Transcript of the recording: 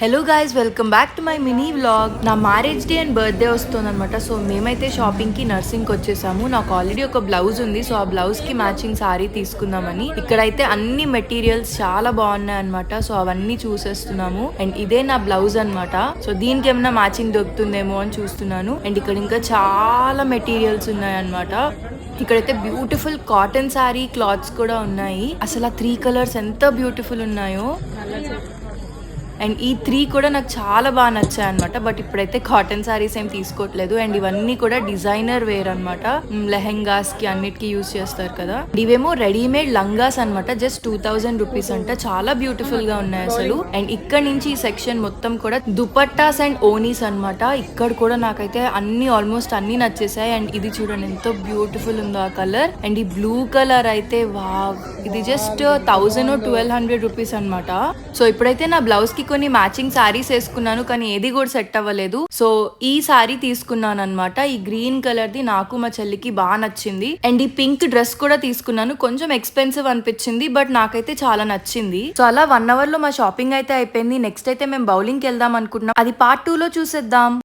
Hello guys, welcome back to my mini vlog. నా marriage day and birthday వస్తుందన్నమాట. So మేమైతే షాపింగ్కి నర్సింగ్కి వచ్చేసాము. నాకు ఆల్రెడీ ఒక బ్లౌజ్ ఉంది. సో ఆ బ్లౌజ్కి మ్యాచింగ్ సారీ తీసుకుందామని ఇక్కడైతే అన్ని మెటీరియల్స్ చాలా బాగున్నాయి అనమాట. సో అవన్నీ చూసేస్తున్నాము. అండ్ ఇదే నా బ్లౌజ్ అనమాట. సో దీనికి ఏమైనా మ్యాచింగ్ దొరుకుతుందేమో అని చూస్తున్నాను. అండ్ ఇక్కడ ఇంకా చాలా మెటీరియల్స్ ఉన్నాయి అనమాట. ఇక్కడైతే బ్యూటిఫుల్ కాటన్ సారీ క్లాత్స్ కూడా ఉన్నాయి. అసలు ఆ 3 కలర్స్ ఎంత బ్యూటిఫుల్ ఉన్నాయో. అండ్ ఈ 3 కూడా నాకు చాలా బాగా నచ్చాయి అనమాట. బట్ ఇప్పుడైతే కాటన్ సారీస్ ఏం తీసుకోవట్లేదు. అండ్ ఇవన్నీ కూడా డిజైనర్ వేర్ అనమాట. లెహెంగాస్ కి అన్నిటికీ యూజ్ చేస్తారు కదా. ఇవేమో రెడీమేడ్ లంగాస్ అనమాట. జస్ట్ 2000 రూపీస్ అంట. చాలా బ్యూటిఫుల్ గా ఉన్నాయి అసలు. అండ్ ఇక్కడ నుంచి ఈ సెక్షన్ మొత్తం కూడా దుపట్టాస్ అండ్ ఓనీస్ అనమాట. ఇక్కడ కూడా నాకైతే ఆల్మోస్ట్ అన్ని నచ్చేసాయి. అండ్ ఇది చూడండి ఎంతో బ్యూటిఫుల్ ఉందో ఆ కలర్. అండ్ ఈ బ్లూ కలర్ అయితే వావ్, ఇది జస్ట్ 1200 రూపీస్ అనమాట. సో ఇప్పుడైతే నా బ్లౌజ్ కి కొన్ని మ్యాచింగ్ సారీస్ వేసుకున్నాను, కానీ ఏది కూడా సెట్ అవ్వలేదు. సో ఈ సారీ తీసుకున్నాను అనమాట. ఈ గ్రీన్ కలర్ ది నాకు మా చెల్లికి బాగా నచ్చింది. అండ్ ఈ పింక్ డ్రెస్ కూడా తీసుకున్నాను. కొంచెం ఎక్స్పెన్సివ్ అనిపించింది, బట్ నాకైతే చాలా నచ్చింది. సో అలా 1 hour లో మా షాపింగ్ అయితే అయిపోయింది. నెక్స్ట్ అయితే మేము బౌలింగ్ కి వెళ్దాం అనుకుంటున్నాం. అది పార్ట్ 2 లో చూసేద్దాం.